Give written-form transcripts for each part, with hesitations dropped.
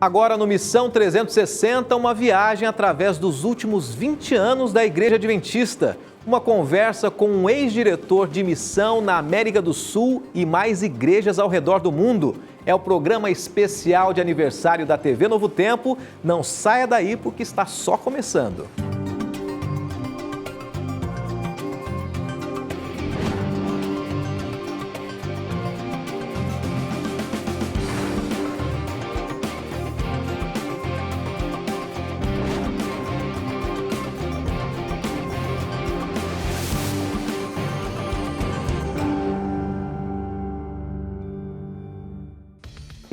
Agora no Missão 360, uma viagem através dos últimos 20 anos da Igreja Adventista. Uma conversa com um ex-diretor de missão na América do Sul e mais igrejas ao redor do mundo. É o programa especial de aniversário da TV Novo Tempo. Não saia daí porque está só começando.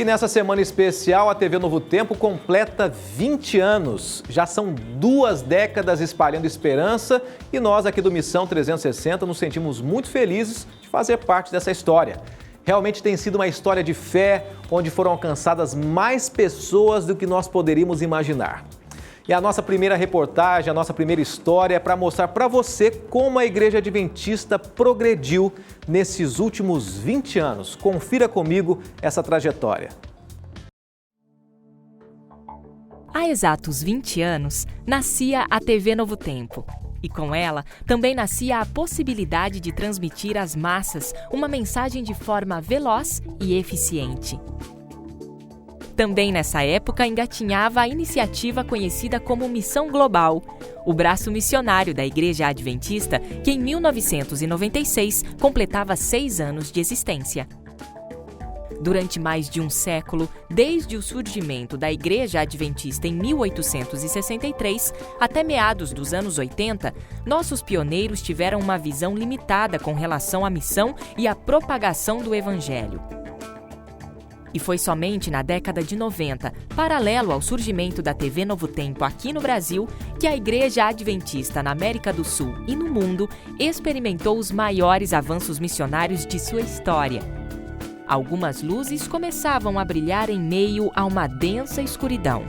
E nessa semana especial, a TV Novo Tempo completa 20 anos. Já são 2 décadas espalhando esperança e nós aqui do Missão 360 nos sentimos muito felizes de fazer parte dessa história. Realmente tem sido uma história de fé, onde foram alcançadas mais pessoas do que nós poderíamos imaginar. E a nossa primeira reportagem, a nossa primeira história é para mostrar para você como a Igreja Adventista progrediu nesses últimos 20 anos. Confira comigo essa trajetória. Há exatos 20 anos, nascia a TV Novo Tempo. E com ela, também nascia a possibilidade de transmitir às massas uma mensagem de forma veloz e eficiente. Também nessa época engatinhava a iniciativa conhecida como Missão Global, o braço missionário da Igreja Adventista, que em 1996 completava 6 anos de existência. Durante mais de um século, desde o surgimento da Igreja Adventista em 1863 até meados dos anos 80, nossos pioneiros tiveram uma visão limitada com relação à missão e à propagação do Evangelho. E foi somente na década de 90, paralelo ao surgimento da TV Novo Tempo aqui no Brasil, que a Igreja Adventista na América do Sul e no mundo experimentou os maiores avanços missionários de sua história. Algumas luzes começavam a brilhar em meio a uma densa escuridão.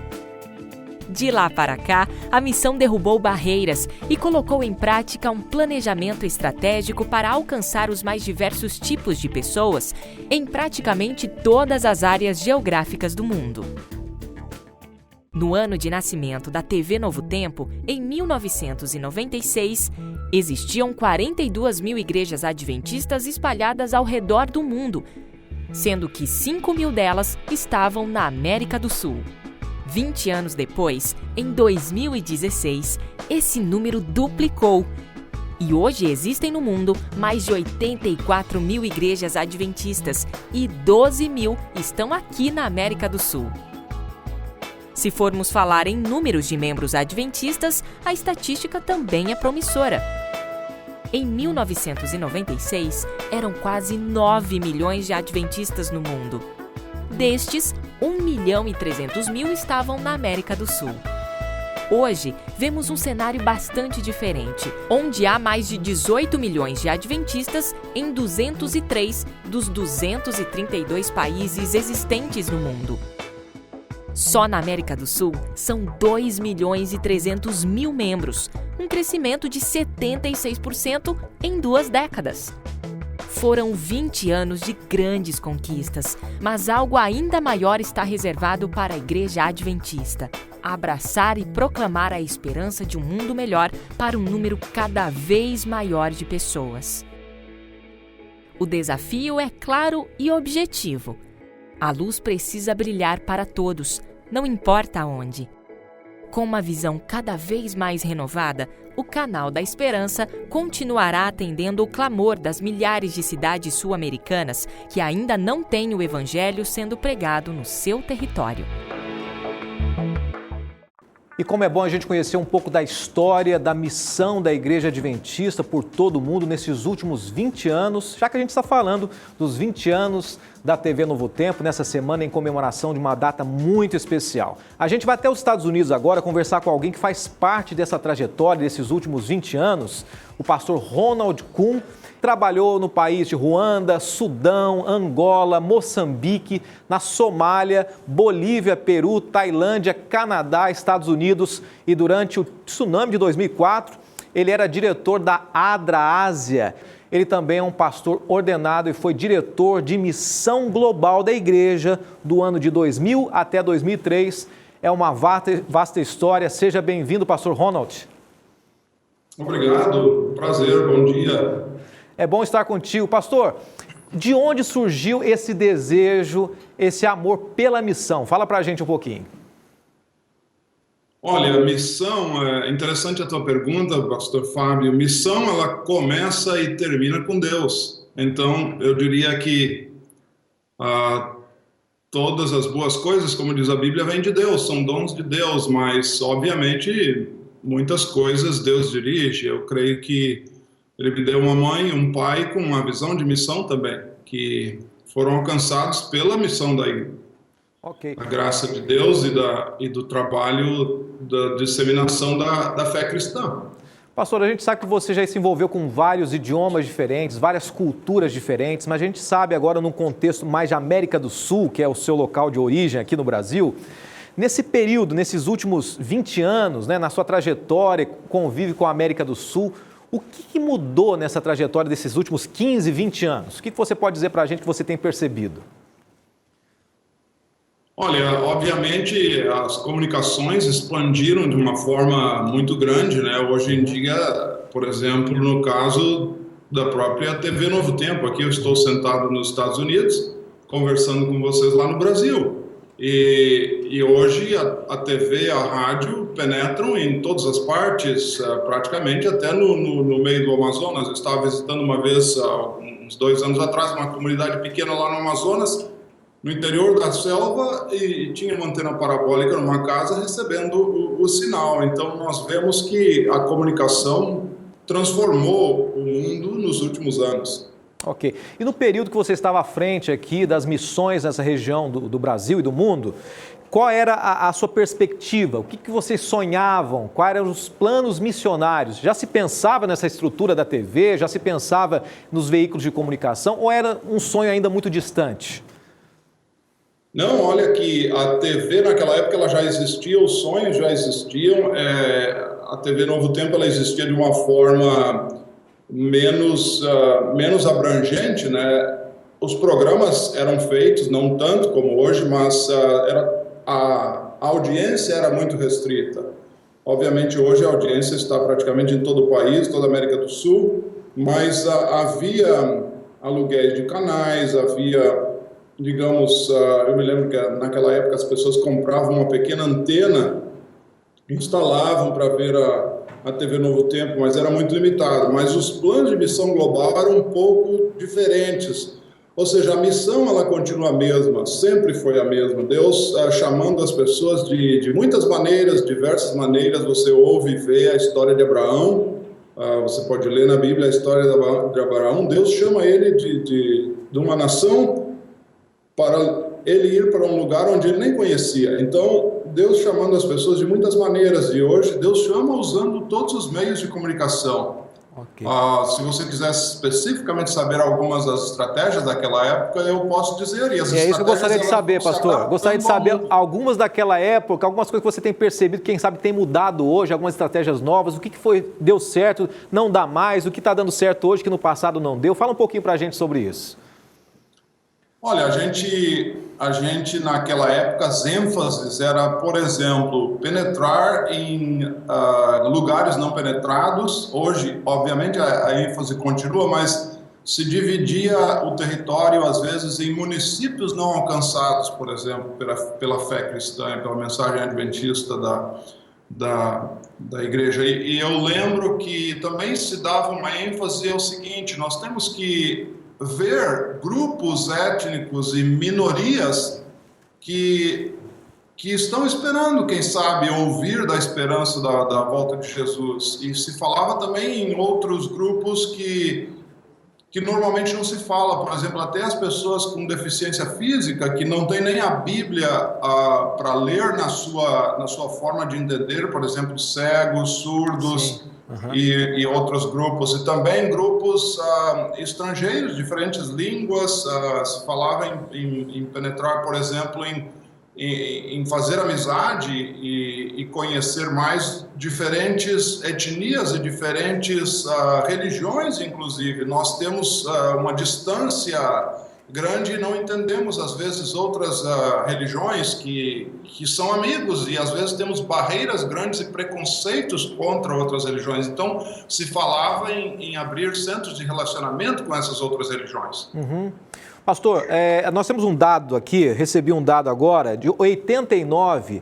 De lá para cá, a missão derrubou barreiras e colocou em prática um planejamento estratégico para alcançar os mais diversos tipos de pessoas em praticamente todas as áreas geográficas do mundo. No ano de nascimento da TV Novo Tempo, em 1996, existiam 42 mil igrejas adventistas espalhadas ao redor do mundo, sendo que 5 mil delas estavam na América do Sul. 20 anos depois, em 2016, esse número duplicou. E hoje existem no mundo mais de 84 mil igrejas adventistas e 12 mil estão aqui na América do Sul. Se formos falar em números de membros adventistas, a estatística também é promissora. Em 1996, eram quase 9 milhões de adventistas no mundo. Destes, 1.300.000 estavam na América do Sul. Hoje, vemos um cenário bastante diferente, onde há mais de 18 milhões de adventistas em 203 dos 232 países existentes no mundo. Só na América do Sul, são 2.300.000 membros, um crescimento de 76% em 2 décadas. Foram 20 anos de grandes conquistas, mas algo ainda maior está reservado para a Igreja Adventista: abraçar e proclamar a esperança de um mundo melhor para um número cada vez maior de pessoas. O desafio é claro e objetivo. A luz precisa brilhar para todos, não importa onde. Com uma visão cada vez mais renovada, o Canal da Esperança continuará atendendo o clamor das milhares de cidades sul-americanas que ainda não têm o Evangelho sendo pregado no seu território. E como é bom a gente conhecer um pouco da história, da missão da Igreja Adventista por todo o mundo nesses últimos 20 anos, já que a gente está falando dos 20 anos da TV Novo Tempo, nessa semana em comemoração de uma data muito especial. A gente vai até os Estados Unidos agora conversar com alguém que faz parte dessa trajetória, desses últimos 20 anos, o pastor Ronald Kuhn. Trabalhou no país de Ruanda, Sudão, Angola, Moçambique, na Somália, Bolívia, Peru, Tailândia, Canadá, Estados Unidos e durante o tsunami de 2004, ele era diretor da ADRA Ásia. Ele também é um pastor ordenado e foi diretor de missão global da igreja do ano de 2000 até 2003. É uma vasta história. Seja bem-vindo, pastor Ronald. Obrigado, prazer, bom dia. É bom estar contigo. Pastor, de onde surgiu esse desejo, esse amor pela missão? Fala pra gente um pouquinho. Olha, missão, é interessante a tua pergunta, pastor Fábio. Missão, ela começa e termina com Deus. Então, eu diria que todas as boas coisas, como diz a Bíblia, vêm de Deus, são dons de Deus, mas, obviamente, muitas coisas Deus dirige. Eu creio que Ele me deu uma mãe e um pai com uma visão de missão também, que foram alcançados pela missão da igreja. Okay. A graça de Deus e do trabalho da disseminação da fé cristã. Pastor, a gente sabe que você já se envolveu com vários idiomas diferentes, várias culturas diferentes, mas a gente sabe agora num contexto mais de América do Sul, que é o seu local de origem aqui no Brasil. Nesse período, nesses últimos 20 anos, né, na sua trajetória, convive com a América do Sul, o que mudou nessa trajetória desses últimos 15, 20 anos? O que você pode dizer para a gente que você tem percebido? Olha, obviamente as comunicações expandiram de uma forma muito grande, né? Hoje em dia, por exemplo, no caso da própria TV Novo Tempo, aqui eu estou sentado nos Estados Unidos, conversando com vocês lá no Brasil. E hoje a TV e a rádio penetram em todas as partes, praticamente até no meio do Amazonas. Eu estava visitando uma vez, uns 2 anos atrás, uma comunidade pequena lá no Amazonas, no interior da selva, e tinha uma antena parabólica numa casa recebendo o sinal. Então nós vemos que a comunicação transformou o mundo nos últimos anos. Ok. E no período que você estava à frente aqui das missões nessa região do Brasil e do mundo, qual era a sua perspectiva? O que vocês sonhavam? Quais eram os planos missionários? Já se pensava nessa estrutura da TV? Já se pensava nos veículos de comunicação? Ou era um sonho ainda muito distante? Não, olha que a TV naquela época ela já existia, os sonhos já existiam. A TV Novo Tempo ela existia de uma forma menos abrangente, né? Os programas eram feitos, não tanto como hoje, mas a audiência era muito restrita. Obviamente hoje a audiência está praticamente em todo o país, toda a América do Sul, mas havia aluguéis de canais, havia, digamos, eu me lembro que naquela época as pessoas compravam uma pequena antena, instalavam para ver a TV Novo Tempo, mas era muito limitado. Mas os planos de missão global eram um pouco diferentes. Ou seja, a missão ela continua a mesma, sempre foi a mesma. Deus chamando as pessoas de muitas maneiras, diversas maneiras. Você ouve e vê a história de Abraão, você pode ler na Bíblia a história de Abraão. Deus chama ele de uma nação para ele ir para um lugar onde ele nem conhecia. Então, Deus chamando as pessoas de muitas maneiras, e hoje Deus chama usando todos os meios de comunicação. Okay. Se você quiser especificamente saber algumas das estratégias daquela época, eu posso dizer. E as é isso que eu gostaria de saber, pastor. Gostaria de saber algumas daquela época, algumas coisas que você tem percebido, quem sabe tem mudado hoje, algumas estratégias novas, o que deu certo, não dá mais, o que está dando certo hoje que no passado não deu. Fala um pouquinho para a gente sobre isso. Olha, a gente naquela época, as ênfases era, por exemplo, penetrar em lugares não penetrados. Hoje, obviamente, a ênfase continua, mas se dividia o território, às vezes, em municípios não alcançados, por exemplo, pela fé cristã e pela mensagem adventista da igreja. E eu lembro que também se dava uma ênfase ao seguinte: nós temos que ver grupos étnicos e minorias que estão esperando, quem sabe, ouvir da esperança da volta de Jesus. E se falava também em outros grupos que normalmente não se fala, por exemplo, até as pessoas com deficiência física, que não tem nem a Bíblia para ler na sua forma de entender, por exemplo, cegos, surdos. Uhum. E outros grupos, e também grupos estrangeiros, diferentes línguas. Se falava em penetrar, por exemplo, em fazer amizade e conhecer mais diferentes etnias e diferentes religiões, inclusive. Nós temos uma distância grande e não entendemos, às vezes, outras religiões que são amigos, e às vezes temos barreiras grandes e preconceitos contra outras religiões. Então, se falava em abrir centros de relacionamento com essas outras religiões. Uhum. Pastor, nós temos um dado aqui, recebi um dado agora, de 89,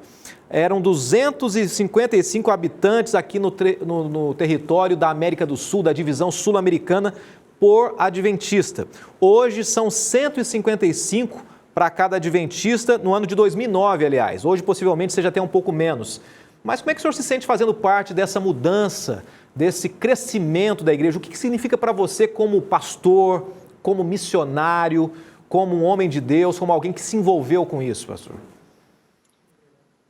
eram 255 habitantes aqui no território da América do Sul, da divisão sul-americana, por adventista. Hoje são 155 para cada adventista, no ano de 2009, aliás. Hoje, possivelmente, você já tem um pouco menos. Mas como é que o senhor se sente fazendo parte dessa mudança, desse crescimento da igreja? O que significa para você como pastor, como missionário, como um homem de Deus, como alguém que se envolveu com isso, pastor?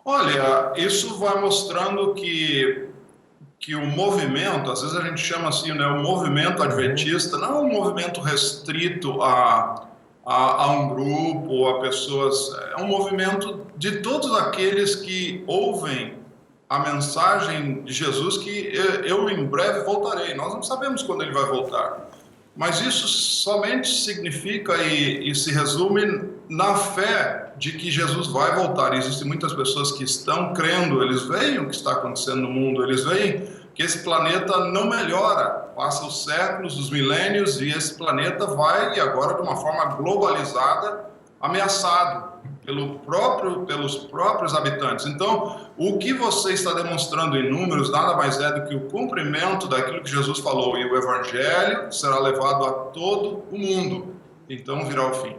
Olha, isso vai mostrando que o movimento, às vezes a gente chama assim, né, o movimento adventista, não é um movimento restrito a um grupo ou a pessoas, é um movimento de todos aqueles que ouvem a mensagem de Jesus, que eu em breve voltarei. Nós não sabemos quando ele vai voltar, mas isso somente significa e se resume na fé de que Jesus vai voltar. E existem muitas pessoas que estão crendo, eles veem o que está acontecendo no mundo, eles veem que esse planeta não melhora, passa os séculos, os milênios, e esse planeta vai, agora de uma forma globalizada, ameaçado pelos próprios habitantes. Então, o que você está demonstrando em números nada mais é do que o cumprimento daquilo que Jesus falou, e o Evangelho será levado a todo o mundo, então virá o fim.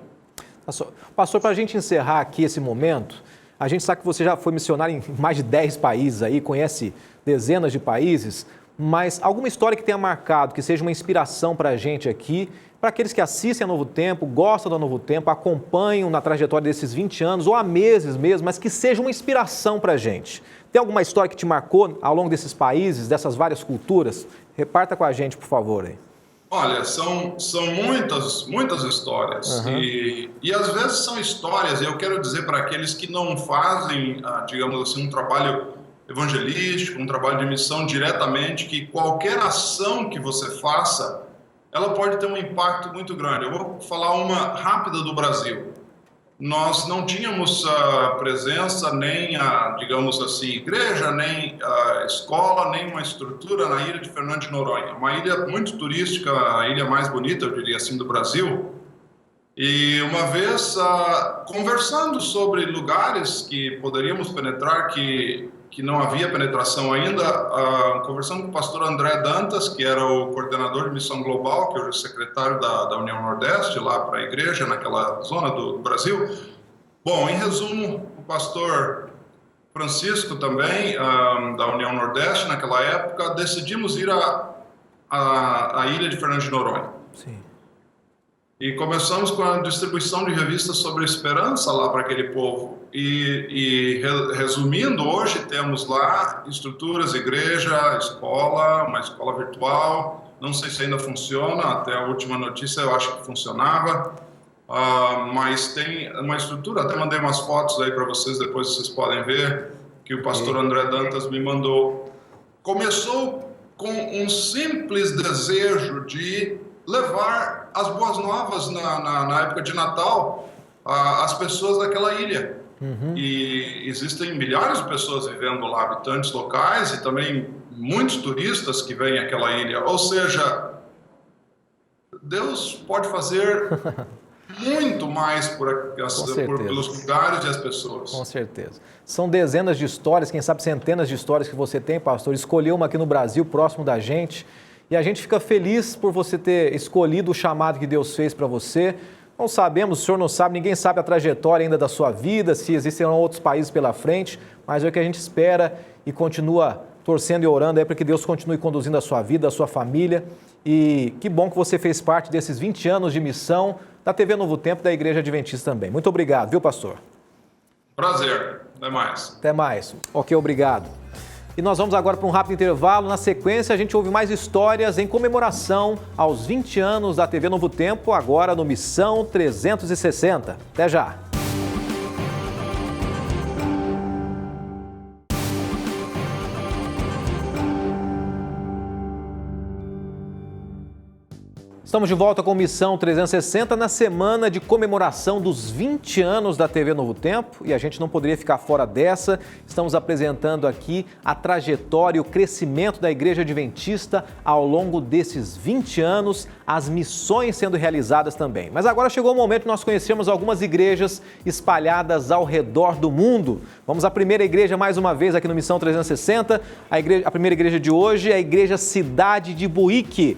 Pastor, para a gente encerrar aqui esse momento, a gente sabe que você já foi missionário em mais de 10 países aí, conhece dezenas de países, mas alguma história que tenha marcado, que seja uma inspiração para a gente aqui, para aqueles que assistem a Novo Tempo, gostam da Novo Tempo, acompanham na trajetória desses 20 anos, ou há meses mesmo, mas que seja uma inspiração para a gente. Tem alguma história que te marcou ao longo desses países, dessas várias culturas? Reparta com a gente, por favor. Aí. Olha, são muitas histórias, uhum. e às vezes são histórias, eu quero dizer para aqueles que não fazem, digamos assim, um trabalho evangelístico, um trabalho de missão diretamente, que qualquer ação que você faça, ela pode ter um impacto muito grande. Eu vou falar uma rápida do Brasil. Nós não tínhamos presença, nem digamos assim, igreja, nem escola, nem uma estrutura na ilha de Fernando de Noronha. Uma ilha muito turística, a ilha mais bonita, eu diria assim, do Brasil. E uma vez, conversando sobre lugares que poderíamos penetrar, que não havia penetração ainda, conversando com o pastor André Dantas, que era o coordenador de missão global, que hoje é secretário da União Nordeste, lá para a igreja, naquela zona do Brasil. Bom, em resumo, o pastor Francisco também, da União Nordeste, naquela época, decidimos ir à ilha de Fernando de Noronha. Sim. E começamos com a distribuição de revistas sobre esperança lá para aquele povo. E resumindo, hoje temos lá estruturas, igreja, escola, uma escola virtual. Não sei se ainda funciona, até a última notícia eu acho que funcionava. Mas tem uma estrutura, até mandei umas fotos aí para vocês, depois vocês podem ver, que o pastor André Dantas me mandou. Começou com um simples desejo de levar as boas novas na época de Natal às pessoas daquela ilha. Uhum. E existem milhares de pessoas vivendo lá, habitantes locais e também muitos turistas que vêm àquela ilha. Ou seja, Deus pode fazer muito mais pelos lugares e as pessoas. Com certeza. São dezenas de histórias, quem sabe centenas de histórias que você tem, pastor. Escolheu uma aqui no Brasil, próximo da gente. E a gente fica feliz por você ter escolhido o chamado que Deus fez para você. Não sabemos, o senhor não sabe, ninguém sabe a trajetória ainda da sua vida, se existem outros países pela frente, mas é o que a gente espera e continua torcendo e orando aí para que Deus continue conduzindo a sua vida, a sua família. E que bom que você fez parte desses 20 anos de missão da TV Novo Tempo e da Igreja Adventista também. Muito obrigado, viu, pastor? Prazer. Até mais. Até mais. Ok, obrigado. E nós vamos agora para um rápido intervalo. Na sequência, a gente ouve mais histórias em comemoração aos 20 anos da TV Novo Tempo, agora no Missão 360. Até já! Estamos de volta com Missão 360 na semana de comemoração dos 20 anos da TV Novo Tempo e a gente não poderia ficar fora dessa. Estamos apresentando aqui a trajetória e o crescimento da Igreja Adventista ao longo desses 20 anos, as missões sendo realizadas também. Mas agora chegou o momento de nós conhecermos algumas igrejas espalhadas ao redor do mundo. Vamos à primeira igreja mais uma vez aqui no Missão 360. A primeira igreja de hoje é a Igreja Cidade de Buíque,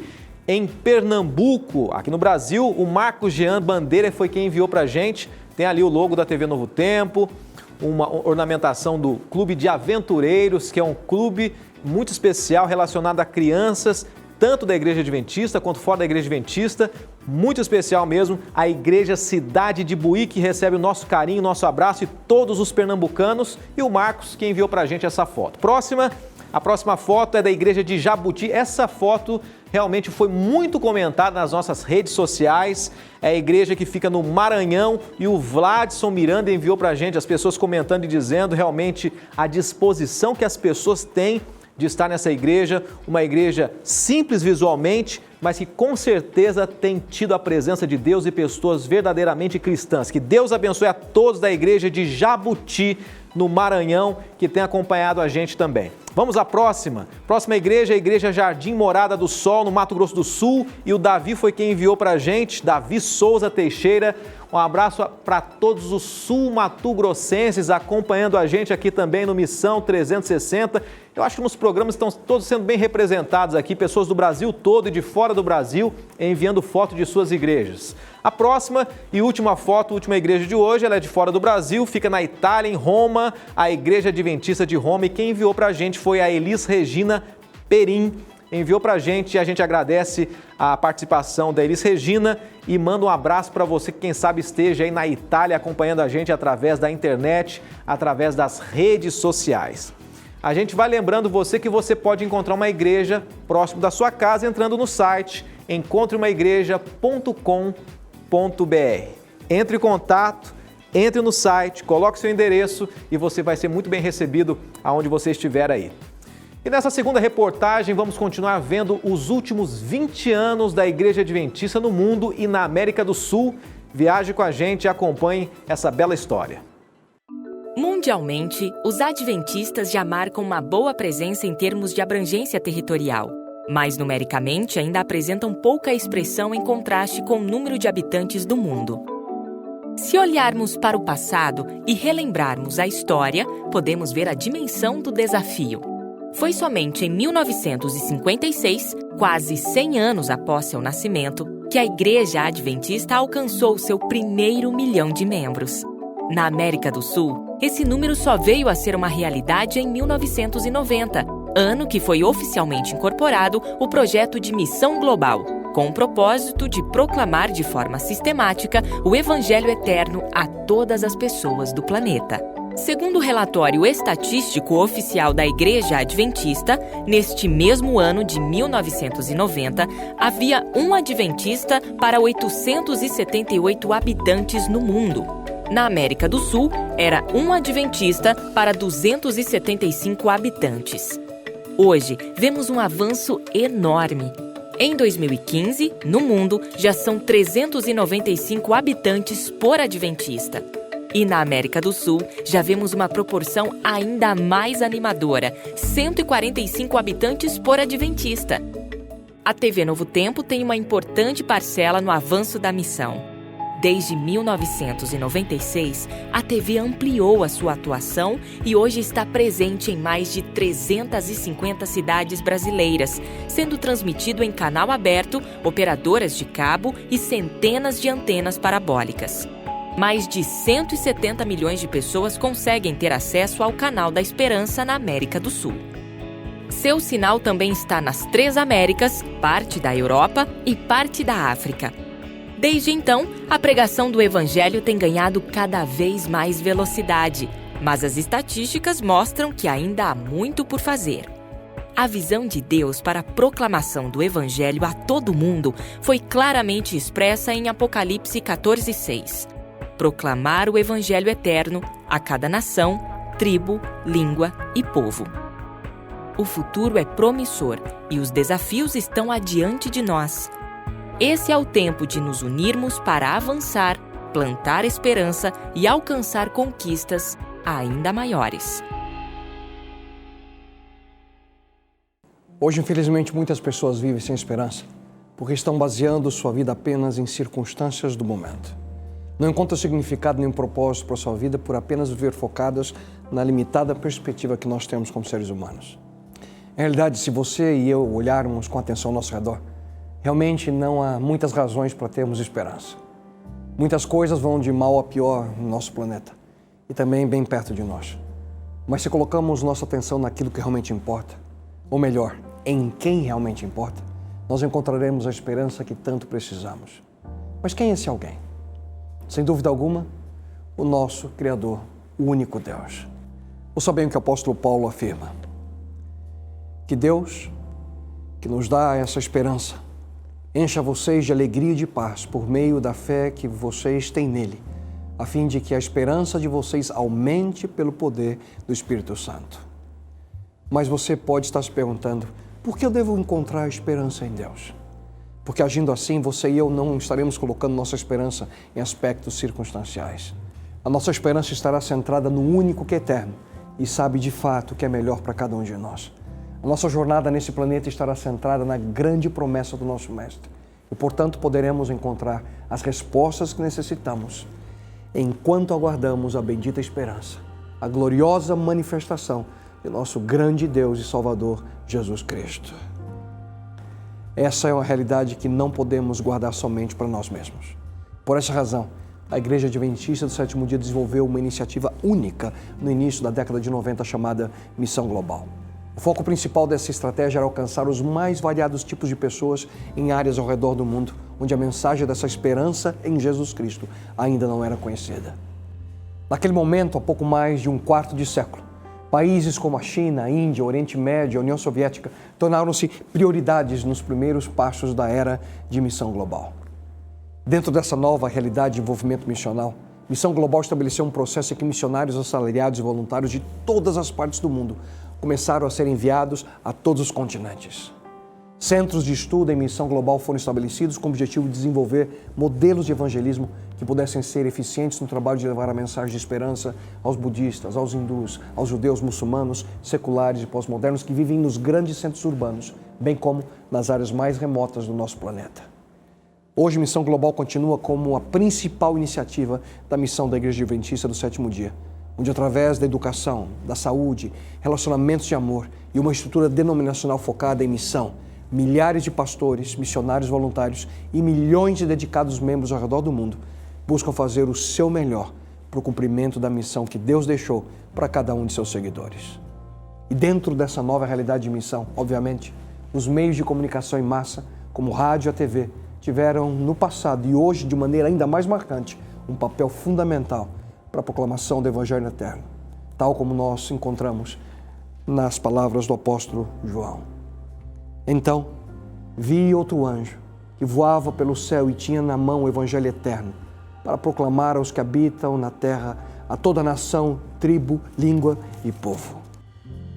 em Pernambuco, aqui no Brasil. O Marcos Jean Bandeira foi quem enviou para a gente. Tem ali o logo da TV Novo Tempo, uma ornamentação do Clube de Aventureiros, que é um clube muito especial relacionado a crianças, tanto da Igreja Adventista quanto fora da Igreja Adventista. Muito especial mesmo. A Igreja Cidade de Buíque recebe o nosso carinho, nosso abraço e todos os pernambucanos. E o Marcos que enviou para a gente essa foto. A próxima foto é da Igreja de Jabuti. Essa foto realmente foi muito comentada nas nossas redes sociais. É a igreja que fica no Maranhão e o Vladson Miranda enviou para a gente, as pessoas comentando e dizendo realmente a disposição que as pessoas têm de estar nessa igreja, uma igreja simples visualmente, mas que com certeza tem tido a presença de Deus e pessoas verdadeiramente cristãs. Que Deus abençoe a todos da Igreja de Jabuti, no Maranhão, que tem acompanhado a gente também. Vamos à próxima. Próxima igreja é a Igreja Jardim Morada do Sol, no Mato Grosso do Sul. E o Davi foi quem enviou para a gente, Davi Souza Teixeira. Um abraço para todos os sul-mato-grossenses acompanhando a gente aqui também no Missão 360. Eu acho que nos programas estão todos sendo bem representados aqui, pessoas do Brasil todo e de fora do Brasil enviando foto de suas igrejas. A próxima e última foto, última igreja de hoje, ela é de fora do Brasil, fica na Itália, em Roma, a Igreja Adventista de Roma. E quem enviou para a gente foi a Elis Regina Perim. Enviou para a gente e a gente agradece a participação da Elis Regina e manda um abraço para você que, quem sabe, esteja aí na Itália acompanhando a gente através da internet, através das redes sociais. A gente vai lembrando você que você pode encontrar uma igreja próximo da sua casa entrando no site encontreumaigreja.com.br. Entre em contato, entre no site, coloque seu endereço e você vai ser muito bem recebido aonde você estiver aí. E nessa segunda reportagem vamos continuar vendo os últimos 20 anos da Igreja Adventista no mundo e na América do Sul. Viaje com a gente e acompanhe essa bela história. Mundialmente, os adventistas já marcam uma boa presença em termos de abrangência territorial, mas numericamente ainda apresentam pouca expressão em contraste com o número de habitantes do mundo. Se olharmos para o passado e relembrarmos a história, podemos ver a dimensão do desafio. Foi somente em 1956, quase 100 anos após seu nascimento, que a Igreja Adventista alcançou seu primeiro 1 milhão de membros. Na América do Sul, esse número só veio a ser uma realidade em 1990, ano que foi oficialmente incorporado o projeto de Missão Global, com o propósito de proclamar de forma sistemática o Evangelho Eterno a todas as pessoas do planeta. Segundo o relatório estatístico oficial da Igreja Adventista, neste mesmo ano de 1990, havia um adventista para 878 habitantes no mundo. Na América do Sul, era um adventista para 275 habitantes. Hoje, vemos um avanço enorme. Em 2015, no mundo, já são 395 habitantes por adventista. E na América do Sul, já vemos uma proporção ainda mais animadora, 145 habitantes por adventista. A TV Novo Tempo tem uma importante parcela no avanço da missão. Desde 1996, a TV ampliou a sua atuação e hoje está presente em mais de 350 cidades brasileiras, sendo transmitido em canal aberto, operadoras de cabo e centenas de antenas parabólicas. Mais de 170 milhões de pessoas conseguem ter acesso ao Canal da Esperança na América do Sul. Seu sinal também está nas 3 Américas, parte da Europa e parte da África. Desde então, a pregação do Evangelho tem ganhado cada vez mais velocidade, mas as estatísticas mostram que ainda há muito por fazer. A visão de Deus para a proclamação do Evangelho a todo mundo foi claramente expressa em Apocalipse 14:6. Proclamar o Evangelho eterno a cada nação, tribo, língua e povo. O futuro é promissor e os desafios estão adiante de nós. Esse é o tempo de nos unirmos para avançar, plantar esperança e alcançar conquistas ainda maiores. Hoje, infelizmente, muitas pessoas vivem sem esperança porque estão baseando sua vida apenas em circunstâncias do momento. Não encontram significado nem propósito para a sua vida por apenas viver focadas na limitada perspectiva que nós temos como seres humanos. Na realidade, se você e eu olharmos com atenção ao nosso redor, realmente não há muitas razões para termos esperança. Muitas coisas vão de mal a pior no nosso planeta e também bem perto de nós. Mas se colocamos nossa atenção naquilo que realmente importa, ou melhor, em quem realmente importa, nós encontraremos a esperança que tanto precisamos. Mas quem é esse alguém? Sem dúvida alguma, o nosso Criador, o único Deus. Ouça bem o que o apóstolo Paulo afirma. Que Deus, que nos dá essa esperança, encha vocês de alegria e de paz por meio da fé que vocês têm nele, a fim de que a esperança de vocês aumente pelo poder do Espírito Santo. Mas você pode estar se perguntando, por que eu devo encontrar esperança em Deus? Porque agindo assim, você e eu não estaremos colocando nossa esperança em aspectos circunstanciais. A nossa esperança estará centrada no único que é eterno e sabe de fato o que é melhor para cada um de nós. A nossa jornada nesse planeta estará centrada na grande promessa do nosso Mestre e, portanto, poderemos encontrar as respostas que necessitamos enquanto aguardamos a bendita esperança, a gloriosa manifestação de nosso grande Deus e Salvador, Jesus Cristo. Essa é uma realidade que não podemos guardar somente para nós mesmos. Por essa razão, a Igreja Adventista do Sétimo Dia desenvolveu uma iniciativa única no início da década de 90 chamada Missão Global. O foco principal dessa estratégia era alcançar os mais variados tipos de pessoas em áreas ao redor do mundo, onde a mensagem dessa esperança em Jesus Cristo ainda não era conhecida. Naquele momento, há pouco mais de um quarto de século, países como a China, a Índia, o Oriente Médio e a União Soviética tornaram-se prioridades nos primeiros passos da era de Missão Global. Dentro dessa nova realidade de envolvimento missional, Missão Global estabeleceu um processo em que missionários assalariados e voluntários de todas as partes do mundo começaram a ser enviados a todos os continentes. Centros de estudo em Missão Global foram estabelecidos com o objetivo de desenvolver modelos de evangelismo que pudessem ser eficientes no trabalho de levar a mensagem de esperança aos budistas, aos hindus, aos judeus, muçulmanos, seculares e pós-modernos que vivem nos grandes centros urbanos, bem como nas áreas mais remotas do nosso planeta. Hoje, Missão Global continua como a principal iniciativa da missão da Igreja Adventista do Sétimo Dia, onde através da educação, da saúde, relacionamentos de amor e uma estrutura denominacional focada em missão, milhares de pastores, missionários voluntários e milhões de dedicados membros ao redor do mundo buscam fazer o seu melhor para o cumprimento da missão que Deus deixou para cada um de seus seguidores. E dentro dessa nova realidade de missão, obviamente, os meios de comunicação em massa, como o rádio e a TV, tiveram no passado e hoje, de maneira ainda mais marcante, um papel fundamental para a proclamação do Evangelho eterno, tal como nós encontramos nas palavras do apóstolo João. Então, vi outro anjo que voava pelo céu e tinha na mão o Evangelho eterno para proclamar aos que habitam na terra, a toda nação, tribo, língua e povo.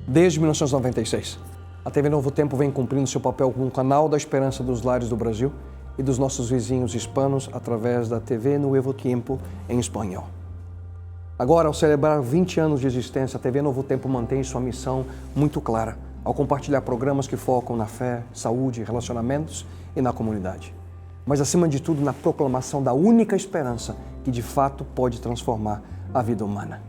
Desde 1996, a TV Novo Tempo vem cumprindo seu papel como canal da esperança dos lares do Brasil e dos nossos vizinhos hispanos através da TV Nuevo Tiempo em espanhol. Agora, ao celebrar 20 anos de existência, a TV Novo Tempo mantém sua missão muito clara, ao compartilhar programas que focam na fé, saúde, relacionamentos e na comunidade. Mas, acima de tudo, na proclamação da única esperança que, de fato, pode transformar a vida humana.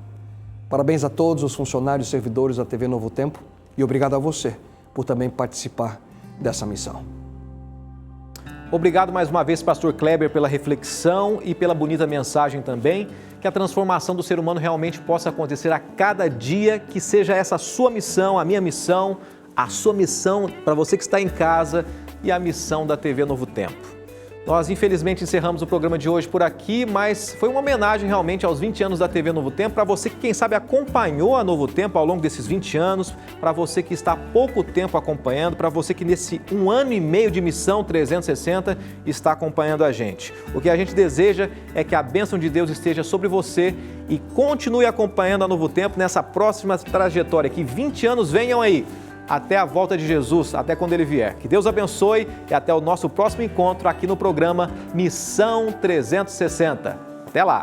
Parabéns a todos os funcionários e servidores da TV Novo Tempo e obrigado a você por também participar dessa missão. Obrigado mais uma vez, pastor Kleber, pela reflexão e pela bonita mensagem também. Que a transformação do ser humano realmente possa acontecer a cada dia, que seja essa a sua missão, a minha missão, a sua missão para você que está em casa e a missão da TV Novo Tempo. Nós, infelizmente, encerramos o programa de hoje por aqui, mas foi uma homenagem realmente aos 20 anos da TV Novo Tempo, para você que, quem sabe, acompanhou a Novo Tempo ao longo desses 20 anos, para você que está há pouco tempo acompanhando, para você que nesse 1 ano e meio de Missão 360 está acompanhando a gente. O que a gente deseja é que a bênção de Deus esteja sobre você e continue acompanhando a Novo Tempo nessa próxima trajetória, que 20 anos venham aí, até a volta de Jesus, até quando Ele vier. Que Deus abençoe e até o nosso próximo encontro aqui no programa Missão 360. Até lá!